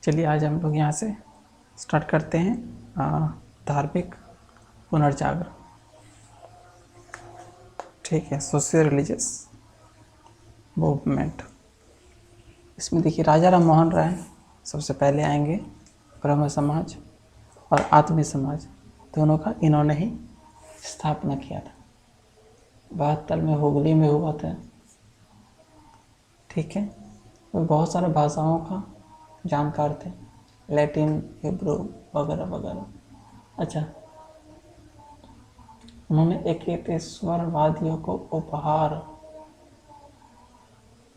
चलिए आज हम लोग यहाँ से स्टार्ट करते हैं धार्मिक पुनर्जागरण। ठीक है, सोशियो रिलीजियस मूवमेंट। इसमें देखिए राजा राम मोहन राय सबसे पहले आएंगे। ब्रह्म समाज और आत्मीय समाज दोनों का इन्होंने ही स्थापना किया था। 72 में हुगली में हुआ था। ठीक है, वो बहुत सारे भाषाओं का जानकार थे, लैटिन, हिब्रू वगैरह वगैरह। अच्छा, उन्होंने एकेतेश्वरवादियों को उपहार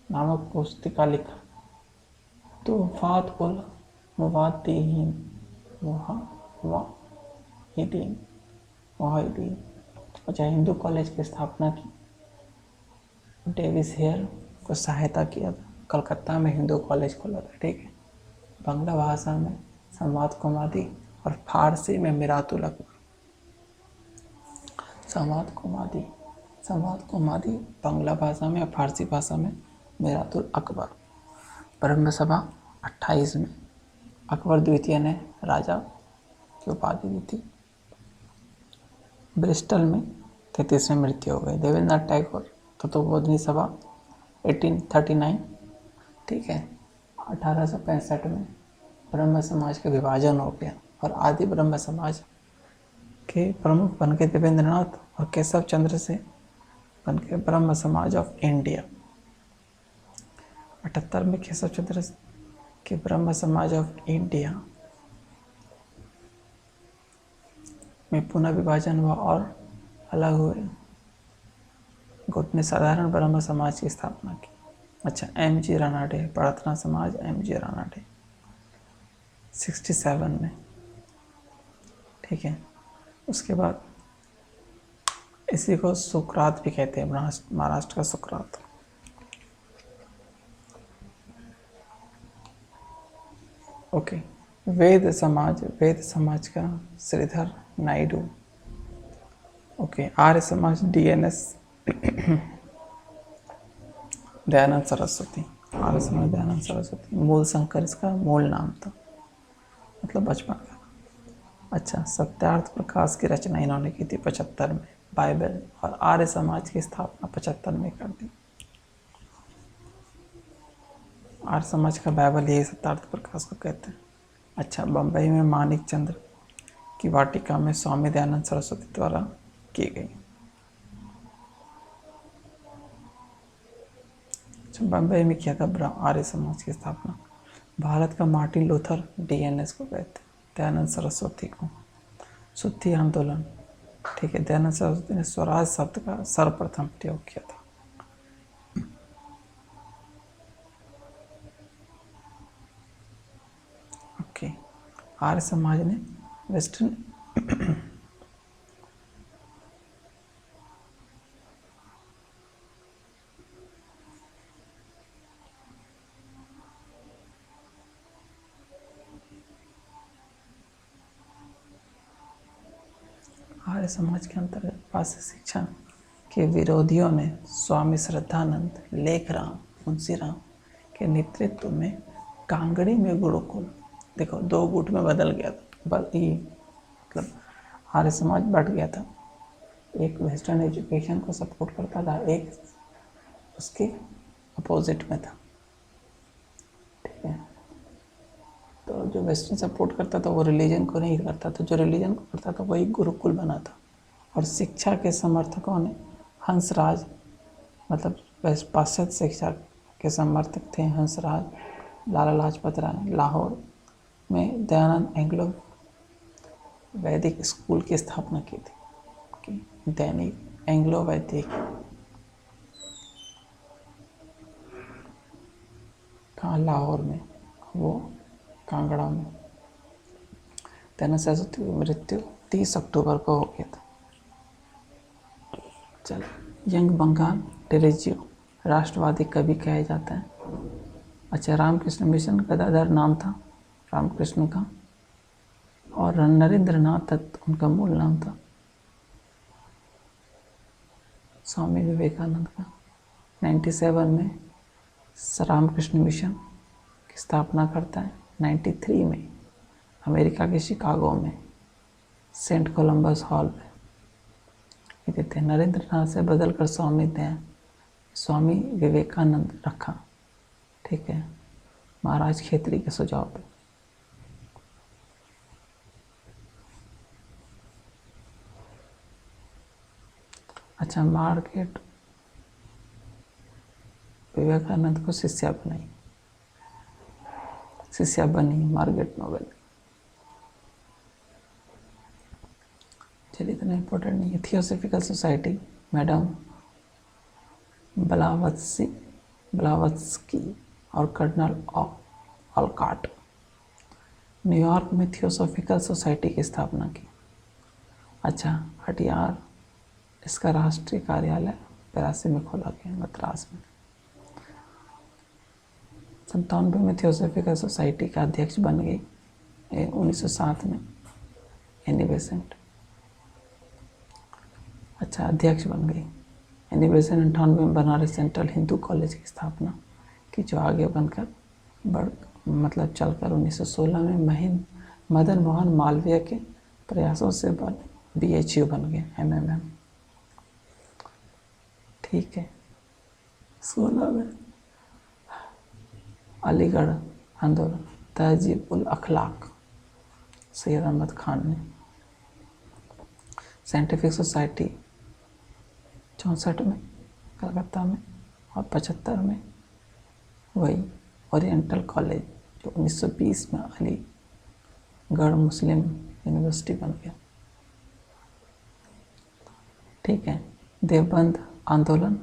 नामक पुस्तिका लिखा। तो वफात उल मुवाद्दीन मुवाहिदीन। अच्छा, हिंदू कॉलेज की स्थापना की। डेविस हेयर को सहायता किया था। कलकत्ता में हिंदू कॉलेज खोला था। ठीक है, बांग्ला भाषा में संवाद कुमादी और फारसी में मिरातुल अकबर। संवाद कुमादी बांग्ला भाषा में और फारसी भाषा में मिरातुल अकबर। ब्रह्म सभा 28 में अकबर द्वितीय ने राजा की उपाधि दी थी। ब्रिस्टल में 33 में मृत्यु हो गई। देवेंद्रनाथ टैगोर तत्वबोधिनी सभा 1839। ठीक है, 1865 में ब्रह्म समाज का विभाजन हो गया और आदि ब्रह्म समाज के प्रमुख बन के देवेंद्रनाथ और केशव चंद्र से बन के ब्रह्म समाज ऑफ इंडिया। 78 में केशव चंद्र के ब्रह्म समाज ऑफ इंडिया में पुनः विभाजन हुआ और अलग हुए। गुट ने साधारण ब्रह्म समाज की स्थापना की। अच्छा, एम.जी. रानाडे, प्रार्थना समाज एम.जी. रानाडे 67 में। ठीक है, उसके बाद इसी को सुकरात भी कहते हैं, महाराष्ट्र का सुकरात। ओके, वेद समाज का श्रीधर नायडू। Okay, Arya Samaj DNS Dayanand Saraswati. आर्य समाज दयानंद सरस्वती। मूल शंकर इसका मूल नाम था, मतलब बचपन का। अच्छा, सत्यार्थ प्रकाश की रचना इन्होंने की थी 75 में। बाइबल और आर्य समाज की स्थापना 75 में कर दी। आर्य समाज का बाइबल यही सत्यार्थ प्रकाश को कहते हैं। अच्छा, बम्बई में मानिक चंद्र की वाटिका में स्वामी दयानंद सरस्वती द्वारा की गई। बम्बई में किया था आर्य समाज की स्थापना। भारत का मार्टिन लूथर DNS को कहते हैं, दयानंद सरस्वती को। शुद्धि आंदोलन। ठीक है, दयानंद सरस्वती ने स्वराज शब्द का सर्वप्रथम प्रयोग किया था। ओके, आर्य समाज ने वेस्टर्न आर्य समाज के अंतर्गत पाश्चात्य शिक्षा के विरोधियों ने स्वामी श्रद्धानंद, लेखराम, मुंशीराम के नेतृत्व में कांगड़ी में गुरुकुल, देखो 2 गुट में बदल गया था, मतलब आर्य समाज बढ़ गया था। एक वेस्टर्न एजुकेशन को सपोर्ट करता था, एक उसके अपोजिट में था। ठीक है, तो जो वेस्टर्न सपोर्ट करता था वो रिलीजन को नहीं करता था, जो रिलीजन को करता था वही गुरुकुल बना था। और शिक्षा के समर्थकों ने हंसराज, मतलब पाश्चात्य शिक्षा के समर्थक थे हंसराज, लाला लाजपत राय। लाहौर में दयानंद एंग्लो वैदिक स्कूल की स्थापना की थी। दैनिक एंग्लो वैदिक कहाँ, लाहौर में, वो कांगड़ा में। दयानंद सरस्वती की मृत्यु 30 अक्टूबर को हो गया था। चलो, यंग बंगाल टेरेजियो राष्ट्रवादी कवि कहा जाता है। अच्छा, रामकृष्ण मिशन गदाधर नाम था रामकृष्ण का, और नरेंद्र नाथ दत्त उनका मूल नाम था। स्वामी विवेकानंद का 97 में रामकृष्ण मिशन की स्थापना करता है। 93 में अमेरिका के शिकागो में सेंट कोलंबस हॉल में ये देते हैं। नरेंद्र नाथ से बदल कर स्वामी विवेकानंद रखा। ठीक है, महाराज खेतरी के सुझाव पे। अच्छा, मार्गारेट विवेकानंद को शिष्या बनी मार्गारेट नोबेल। चलिए, इतना इम्पोर्टेंट नहीं है। थियोसॉफिकल सोसाइटी मैडम ब्लावत्स्की और कर्नल ऑलकॉट, न्यूयॉर्क में थियोसॉफिकल सोसाइटी की स्थापना की। अच्छा, हटियार इसका राष्ट्रीय कार्यालय 82 में खोला गया, मद्रास में। 97 में थियोसॉफिकल सोसाइटी का अध्यक्ष बन गई 1907 में एनी बेसेंट। अच्छा, अध्यक्ष बन गई एनी बेसेंट। 98 में बनारस सेंट्रल हिंदू कॉलेज की स्थापना की, जो आगे बनकर चलकर 1916 में मदन मोहन मालवीय के प्रयासों से BHU बन गया, MMM। ठीक है, 16 में अलीगढ़ आंदोलन, तहजीब उल अखलाक, सैयद अहमद खान ने। साइंटिफिक सोसाइटी 64 में कलकत्ता में, और 75 में वही ओरिएंटल कॉलेज, जो 1920 में अलीगढ़ मुस्लिम यूनिवर्सिटी बन गया। ठीक है, देवबंद आंदोलन,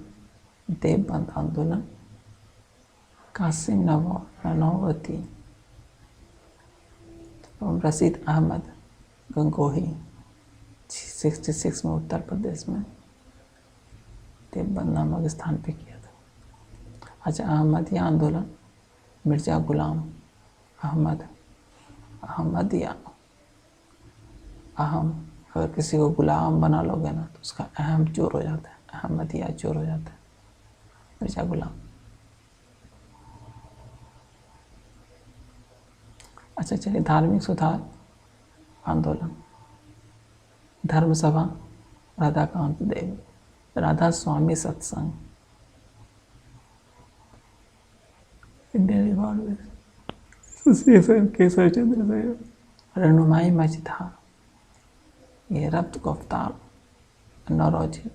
कासिम ननौवती, रशीद अहमद गंगोही 66 में उत्तर प्रदेश में देवबंद नामक स्थान पे किया था। अच्छा, अहमदिया आंदोलन, मिर्जा गुलाम अहमदिया, अगर किसी को गुलाम बना लोगे ना तो उसका अहम चोर हो जाता है, अहमदिया चोर हो जाता है, मिर्जा गुलाम। अच्छा, चलिए, धार्मिक सुधार आंदोलन, धर्म सभा, राधाकांत देव, राधा स्वामी सत्संग, इंडियन एनवायरमेंट एसोसिएशन, केशव चंद्र से, रहनुमाई मझधार, ये रब्त गुफ्तार, नौरोजी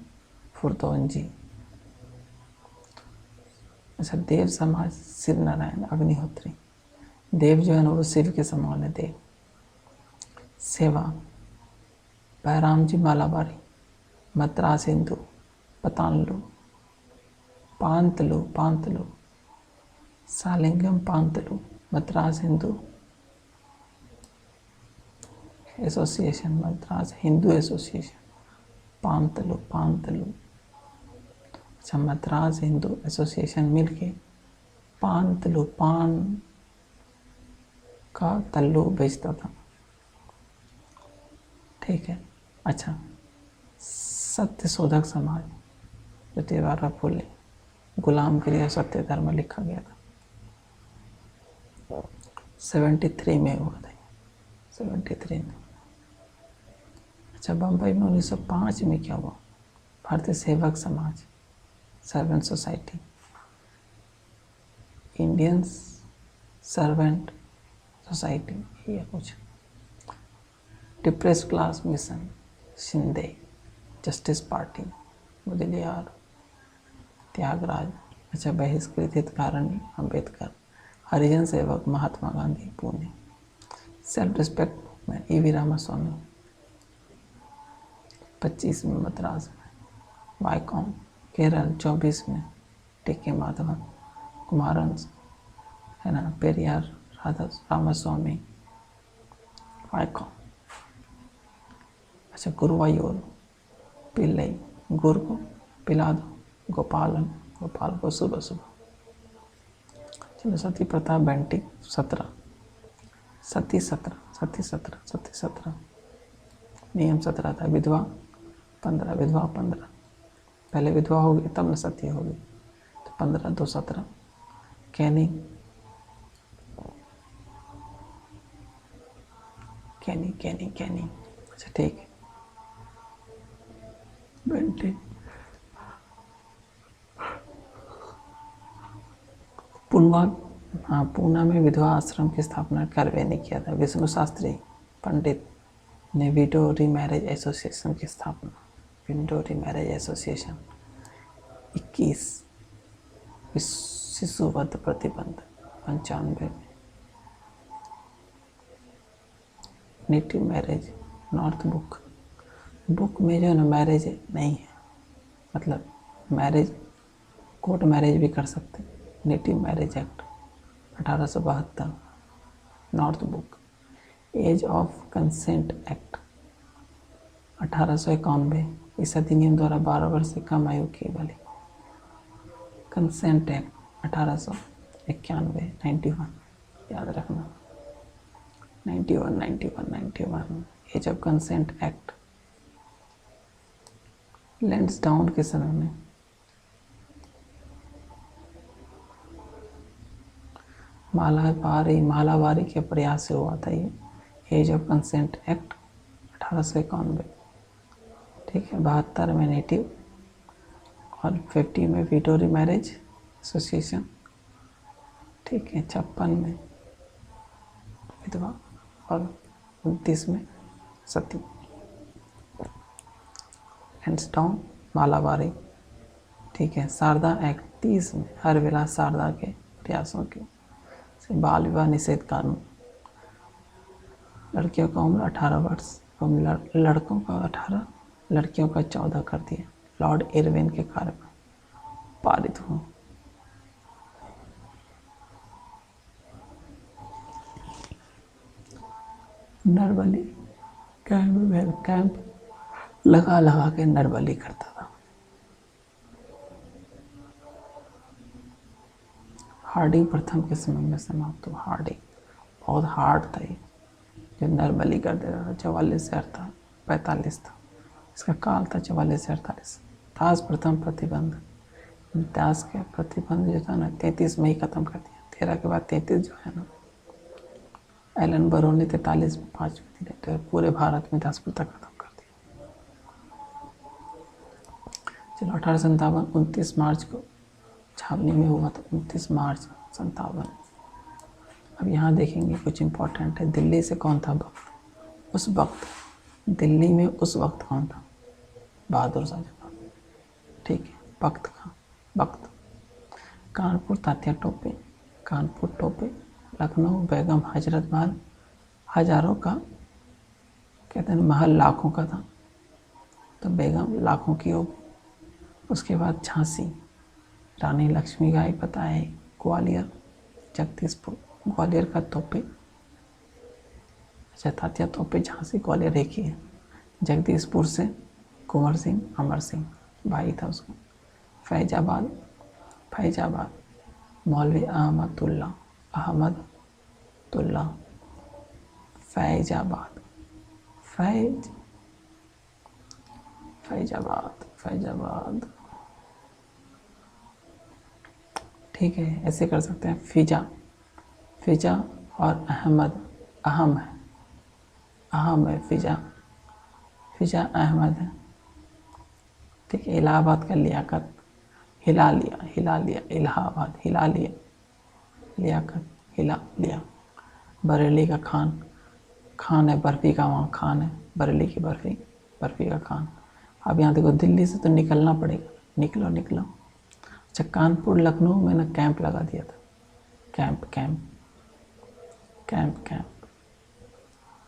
फुरतोंजी। अच्छा, देव समाज, शिव नारायण अग्निहोत्री। देव जो है ना वो शिव के समान है, देव। सेवा, बहराम जी मालाबारी, मद्रास हिंदू, पांतलू, सालिंगम पांतलू, मद्रास हिंदू एसोसिएशन, मद्रास हिंदू एसोसिएशन, पांतलू। अच्छा, मद्रास हिंदू एसोसिएशन मिलके पांतलू, पान का तल्लू बेचता था। ठीक है। अच्छा, सत्य शोधक समाज, ज्योतिबा फुले, गुलामगिरी और सत्य धर्म लिखा गया था। 73 में हुआ था, 73 में। अच्छा, बम्बई में 1905 में क्या हुआ? Bharatiya Sevak Samaj, servant society, Indian servant society, ये कुछ। Depress class mission, Shinde, justice party, Mudaliar, Tyagaraj. अच्छा, बहिष्कृत हितकारिणी, अम्बेडकर, हरिजन सेवक, महात्मा गांधी, पुणे। सेल्फ रिस्पेक्ट में EV रामास्वामी, 25 में मद्रास में। वाईकॉम, केरल, 24 में TK माधवन, कुमारन है ना, पेरियार रामास्वामी, वाईकॉम। अच्छा, गुरुवायूर, पिल्लई, गुरु को पिला दो, गोपाल को सुबह सुबह। चलो, सती प्रथा, बेंटिक, 17, सती 17, नियम 17 था। विधवा 15, पहले विधवा होगी तब न सती होगी, तो 15, 2, 17। कैनिंग कैनी कैनी कैनी। अच्छा ठीक है। बेंटे पूर्वा, हाँ, पूना में विधवा आश्रम की स्थापना कर्वे ने किया था। विष्णु शास्त्री पंडित ने विडो रीमैरेज एसोसिएशन की स्थापना, विडो रीमैरेज एसोसिएशन। 21 शिशुवध प्रतिबंध 95 में। Native marriage north book, book में जो है ना मैरिज नहीं है, मतलब मैरिज कोर्ट मैरिज भी कर सकते। Native marriage act 1872 Northbrook. Age of consent act 1891 इस अधिनियम द्वारा 12 वर्ष से कम आयु की वाली। कंसेंट एक्ट 1891 91 याद रखना। 91 age of consent act. Lansdowne के समय में मालाबारी के प्रयास से हुआ था ये एज ऑफ कंसेंट एक्ट 1891। ठीक है। 72 में नेटिव और 50 में विडो रीमैरेज एसोसिएशन। ठीक है। 56 में विधवा और 29 में सती। लैंसडाउन मालाबारी। ठीक है। शारदा एक्ट 30 में हरविलास शारदा के प्रयासों के से बाल विवाह निषेध कानून। लड़कियों का उम्र 18 वर्ष और लड़कों का 18, लड़कियों का 14 कर दिया। लॉर्ड इरविन के कार्य में पारित हुआ। नरबली कैंप लगा के नरबली करता था। हार्डिंग प्रथम के समय में समाप्त हुआ। हार्डिंग बहुत हार्ड था ये, जो नरबली कर देता था। 44 से 45 था इसका काल था। 44 से 48। दास प्रथम प्रतिबंध, दास के प्रतिबंध जो था ना 33 में ही खत्म कर दिया। 13 के बाद 33 जो है ना, एलन बरो ने 43 में 5 दिए, तो पूरे भारत में 10 प्रथा खत्म कर दिया। चलो 1857 29 मार्च को छावनी में हुआ था। 29 मार्च 57। अब यहाँ देखेंगे कुछ इम्पोर्टेंट है। दिल्ली से कौन था वक्त, उस वक्त दिल्ली में उस वक्त कौन था? बहादुर शाह। ठीक है। वक्त का वक्त। कानपुर तात्या टोपे, कानपुर टोपे। लखनऊ बेगम हजरत महल, हजारों का कहते हैं महल लाखों का था, तो बेगम लाखों की होगी। उसके बाद झांसी रानी लक्ष्मीबाई पता है। ग्वालियर जगदीशपुर, ग्वालियर का तोपे। अच्छा, तात्या तोपे झांसी ग्वालियर एक ही है। जगदीशपुर से कुंवर सिंह अमर सिंह भाई था उसका। फैजाबाद मौलवी अहमदुल्ला फैजाबाद। ठीक है, ऐसे कर सकते हैं। फिजा और अहमद अहम है। फिजा अहमद है। ठीक है। इलाहाबाद का लियाकत, इलाहाबाद लियाकत, लिया। बरेली का खान है, बर्फी का वहाँ खान है। बरेली की बर्फी का खान। अब यहाँ देखो, दिल्ली से तो निकलना पड़ेगा। निकलो। अच्छा, कानपुर लखनऊ में ना कैंप लगा दिया था। कैंप।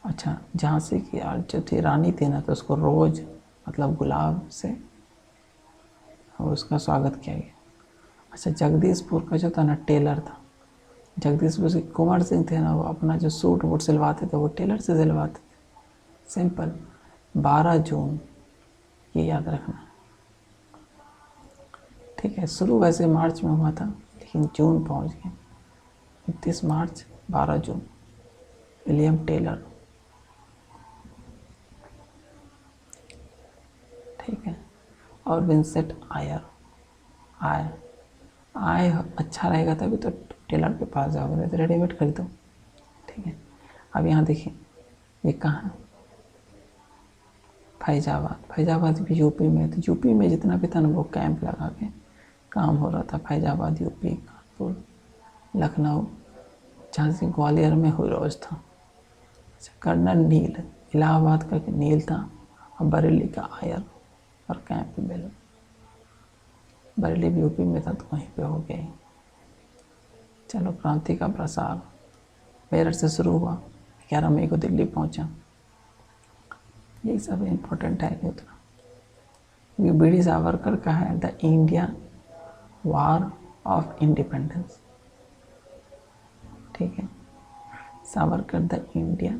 अच्छा, झांसी की जो थी रानी थी ना, तो उसको रोज मतलब गुलाब से और उसका स्वागत किया गया। अच्छा, जगदीशपुर का जो था ना टेलर था। जगदीशपुर से कुंवर सिंह थे ना, वो अपना जो सूट वूट सिलवाते थे वो टेलर से सिलवाते थे। सिंपल। 12 जून ये याद रखना। ठीक है। शुरू वैसे मार्च में हुआ था, लेकिन जून पहुंच गए। 29 मार्च 12 जून। William Taylor. ठीक है। और विंसेंट आयर अच्छा रहेगा तभी तो टेलर के पास जाओगे, नहीं तो रेडीमेड खरीदो। ठीक है। अब यहाँ देखिए, ये कहाँ? फैजाबाद। फैजाबाद भी यूपी में। तो यूपी में जितना भी था ना वो कैंप लगा के काम हो रहा था। फैजाबाद यूपी, कानपुर, लखनऊ, झांसी, ग्वालियर में हुई था। अच्छा, कर्नल नील, इलाहाबाद का नील था, और बरेली का आयर और कैंपबेल। बरेली भी यूपी में था तो वहीं पे हो गया। चलो, क्रांति का प्रसार मेरठ से शुरू हुआ, 11 मई को दिल्ली पहुंचा। यही सब इम्पोर्टेंट है नहीं उतना। बीडी सावरकर का है the India war of independence. ठीक है, Savarkar the India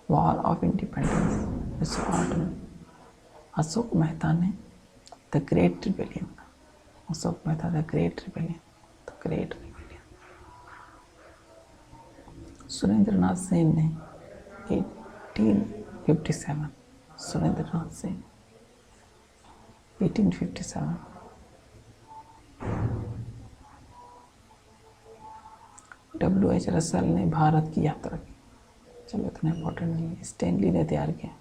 war of independence 1908 में। अशोक मेहता ने the great rebellion. Ashok Mehta the great rebellion, the great rebellion. Surendra Nath Sen ने 1857, सुरेंद्र नाथ सेन 1857। WH रसल ने भारत की यात्रा की। चलो, इतना इम्पोर्टेंट नहीं है। स्टैनली ने तैयार किया।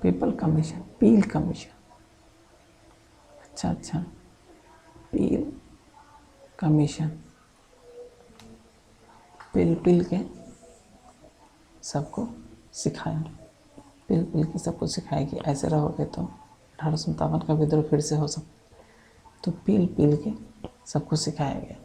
पीपल कमीशन, पील कमीशन। अच्छा, पील कमीशन। पिल के सबको सिखाया। पिल के सबको सिखाया कि ऐसे रहोगे तो 1857 का विद्रोह फिर से हो सकता। तो पिल के सबको सिखाया गया।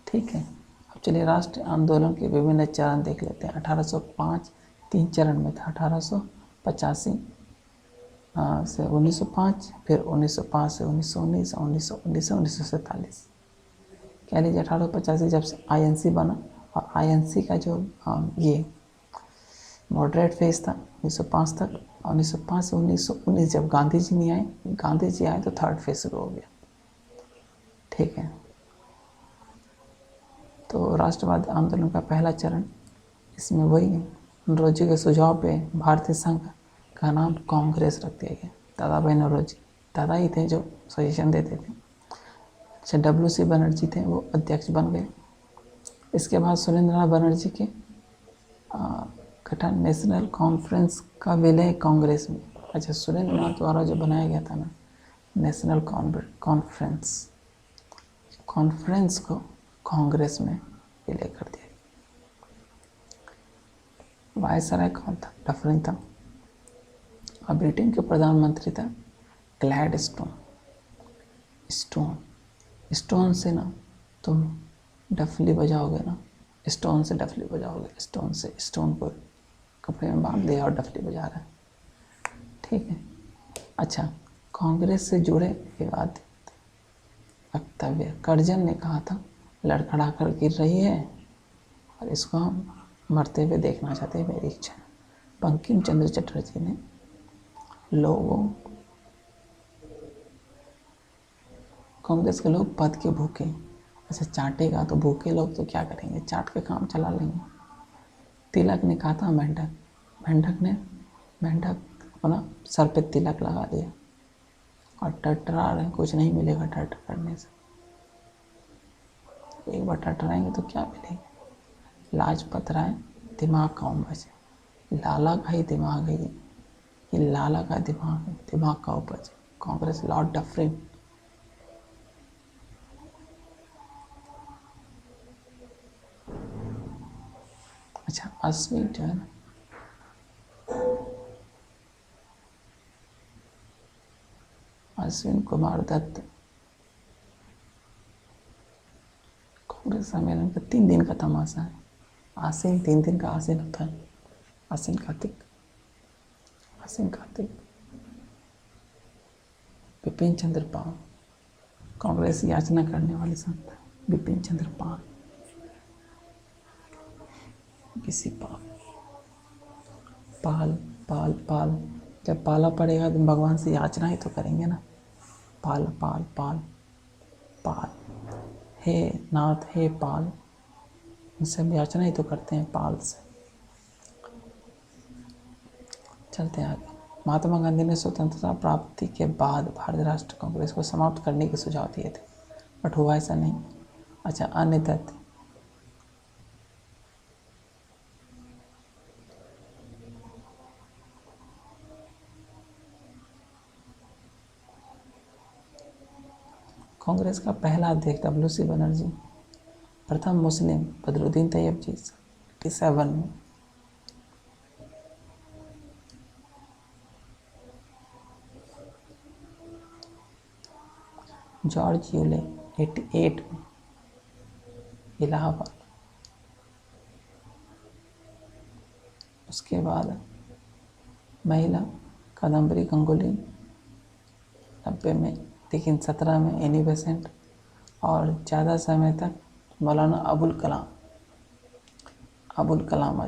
ठीक है, अब चलिए राष्ट्रीय आंदोलन के विभिन्न चरण देख लेते हैं। 1805 3 चरण में था। 1885 से 1905, फिर 1905 से 1919, 1919 से 1947। कह लीजिए 1885 जब से INC बना, और INC का जो ये मॉडरेट फेज था 1905 तक, 1905 से 1919 जब गांधी जी नहीं आए, गांधी जी आए तो थर्ड फेज शुरू हो गया। ठीक है, तो राष्ट्रवादी आंदोलन का पहला चरण, इसमें वही नौरोजी के सुझाव पे भारतीय संघ का नाम कांग्रेस रख दिया गया। दादा भाई नौरोजी, दादा ही थे जो सजेशन देते थे। अच्छा, WC बनर्जी थे, वो अध्यक्ष बन गए। इसके बाद सुरेंद्रनाथ बनर्जी के गठन नेशनल कॉन्फ्रेंस का विलय कांग्रेस में। अच्छा, सुरेंद्रनाथ द्वारा जो बनाया गया था ना नेशनल कॉन्फ्रेंस, कॉन्फ्रेंस को कांग्रेस में विलय कर दिया। वायसराय कौन था? डफरिन था। और ब्रिटेन के प्रधानमंत्री था ग्लैडस्टोन। स्टोन से ना तुम डफली बजाओगे ना, स्टोन से डफली बजाओगे। स्टोन को कपड़े में बांध दिया और डफली बजा रहा है। ठीक है। अच्छा, कांग्रेस से जुड़े विवादित वक्तव्य। करजन ने कहा था लड़खड़ा कर गिर रही है और इसको हम मरते हुए देखना चाहते हैं, मेरी इच्छा है। बंकिम चंद्र चटर्जी ने लोगों, कांग्रेस के लोग पद के भूखे। अच्छा, चाटेगा तो भूखे लोग तो क्या करेंगे, चाट के काम चला लेंगे। तिलक ने कहा था मेंढक अपना सर पे तिलक लगा दिया और टटरा रहे, कुछ नहीं मिलेगा टट करने से। एक बार टटराएंगे तो क्या मिलेगा। लाजपत राय दिमाग का उपज है। लाला का ही दिमाग है ये लाला का दिमाग है, दिमाग का उपज। Congress Lord Dufferin. अच्छा, अश्विन जो है ना, अश्विन कुमार दत्त कांग्रेस सम्मेलन का 3 दिन का तमाशा है। आसीन 3 दिन का आसीन होता है। आसीन कार्तिक। बिपिन चंद्र पाल कांग्रेस याचना करने वाले संत बिपिन चंद्र पाल। किसी पाल जब पाला पड़ेगा तो भगवान से याचना ही तो करेंगे ना। पाल हे नाथ, हे पाल, इनसे हम याचना ही तो करते हैं पाल से। चलते हैं आगे। महात्मा गांधी ने स्वतंत्रता प्राप्ति के बाद भारतीय राष्ट्रीय कांग्रेस को समाप्त करने के सुझाव दिए थे, बट हुआ ऐसा नहीं। अच्छा, अन्य तथ्य। कांग्रेस का पहला अध्यक्ष WC बनर्जी, प्रथम मुस्लिम बदरुद्दीन तैयब जी 87 में, जॉर्ज यूले 88 में, इलाहाबाद। उसके बाद महिला कादम्बरी गंगुली 90 में, लेकिन 17 में एनी बेसेंट, और ज़्यादा समय तक मौलाना अबुल कलाम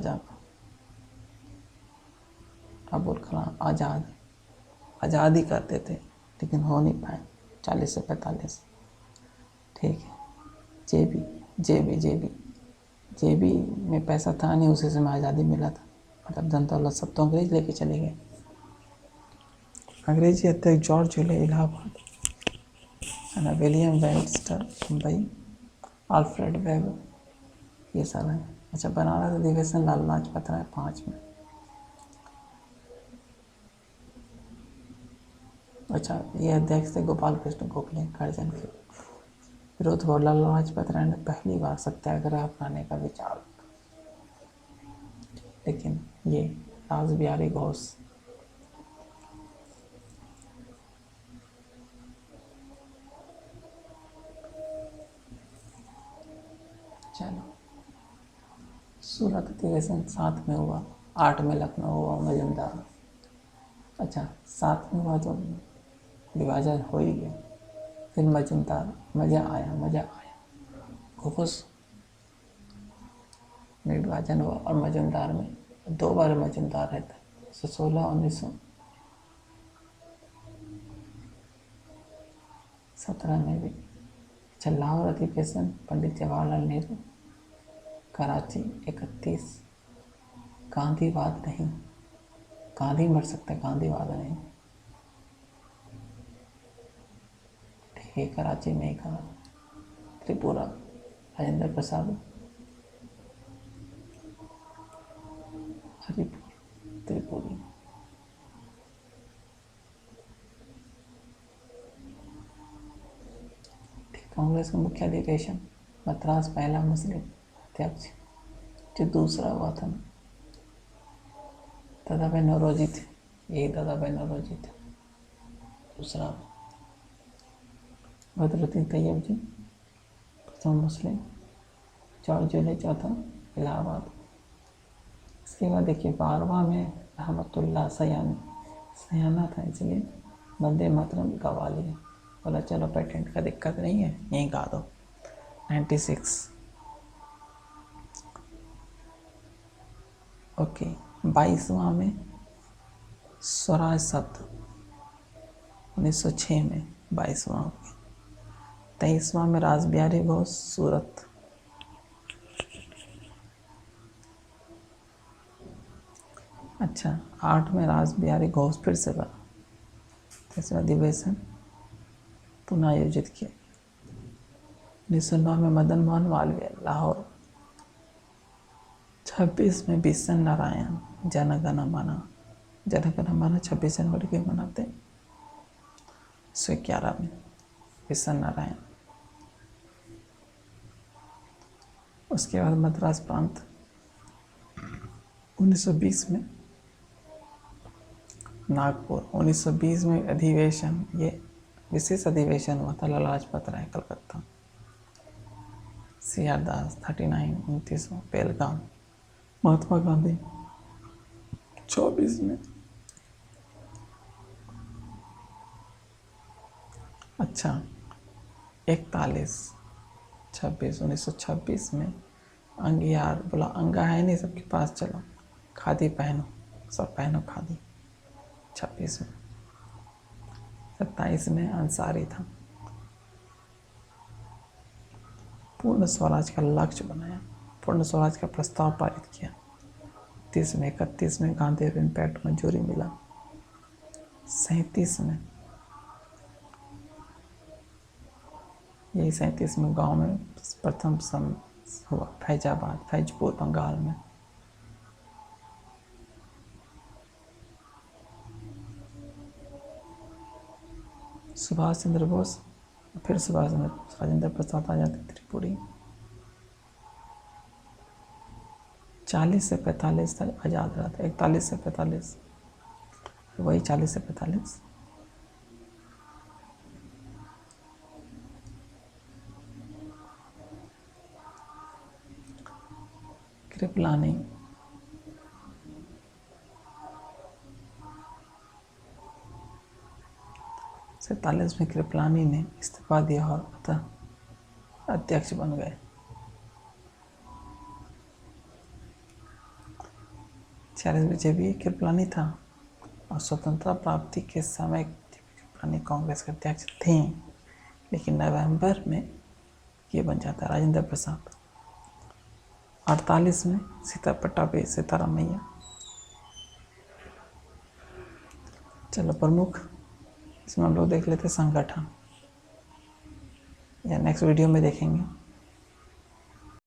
आज़ाद ही करते थे, लेकिन हो नहीं पाए 40 से 45। ठीक है। जेबी में पैसा था नहीं, उसी से में आज़ादी मिला था, मतलब धन दौलत सब तो अंग्रेज लेके चले गए। अंग्रेजी अध्यक्ष George Yule Allahabad, William Webster Mumbai, Alfred web, ये सब है। अच्छा, बनारस अधिवेशन लाला लाजपत राय 5 में। अच्छा, ये अध्यक्ष थे गोपाल कृष्ण गोखले, करजन के विरोध हुआ। लाला लाजपत राय ने पहली बार सत्याग्रह अपनाने का विचार, लेकिन ये रासबिहारी घोष। चलो, सूरत अधिवेशन 7 में हुआ, 8 में लखनऊ हुआ, मजमदार। अच्छा, 7 में हुआ तो विभाजन हो ही गया। फिर मजमदार, मज़ा आया। घोष में विभाजन हुआ, और मजमदार में 2 बार मजमदार रहता है, 1916 1917 में भी। अच्छा, लाहौर अधिवेशन पंडित जवाहरलाल नेहरू, कराची 31, गांधीवाद नहीं, गांधी मर सकते, गांधीवाद नहीं। ठीक है, कराची में ही कहा। त्रिपुरा राजेंद्र प्रसाद, हरिपुर त्रिपुरी। कांग्रेस का मुख्य अधिवेशन मद्रास, पहला मुस्लिम अध्यक्ष जो दूसरा हुआ था दादाभाई नौरोजी थे, यही दादाभाई नौरोजी थे दूसरा। बदरुद्दीन तैयब जी प्रथम मुस्लिम, जॉर्ज यूले चौथा, इलाहाबाद। इसके बाद देखिए 12वां में रहमतुल्लाह सयाना था, इसलिए वंदे मातरम गवा लिया, बोला चलो पेटेंट का दिक्कत नहीं है, यहीं गा दो। 96। ओके। 22वां में स्वराज शब्द 1906 में 22वां। 23वां में रासबिहारी घोष, सूरत। अच्छा, 8 में रासबिहारी घोष फिर से बना, तीसरा अधिवेशन पुनः आयोजित किया। 1909 में मदन मोहन मालवीय, लाहौर। 26 में बिशन नारायण, जनगण मन 26 जनवरी को मनाते। 1911 में बिशन नारायण। उसके बाद मद्रास प्रांत 1920 में, नागपुर 1920 में अधिवेशन, ये विशेष अधिवेशन हुआ था लाला लाजपत राय, कलकत्ता। CR दास 39, 29वां पहलगाम। महात्मा गांधी 24 में। अच्छा, 41 26 1926 में अंगियार, बोला अंगा है नहीं सबके पास, चलो खादी पहनो, सब पहनो खादी। 26 में। 27 में अंसारी था, पूर्ण स्वराज का लक्ष्य बनाया, पूर्ण स्वराज का प्रस्ताव पारित किया। 31 में गांधी इम्पैक्ट मंजूरी मिला। 37 में, यही 37 में गांव में प्रथम सम हुआ, फैजाबाद, फैजपुर, बंगाल में। सुभाष चंद्र बोस, फिर सुभाष चंद्र बोस, राजेंद्र प्रसाद आजाद त्रिपुरी। 40 से 45 तक आज़ाद रहा था, 41 से 45, वही 40 से 45। कृपलानी, सैतालीस में कृपलानी ने इस्तीफा दिया और अतः अध्यक्ष बन गए। 46 में जब ये कृपलानी था और स्वतंत्रता प्राप्ति के समय कृपलानी कांग्रेस के अध्यक्ष थे, लेकिन नवंबर में ये बन जाता है राजेंद्र प्रसाद। 48 में पट्टाभी सीतारामैया। चलो प्रमुख, इसमें हम लोग देख लेते संगठन, या नेक्स्ट वीडियो में देखेंगे।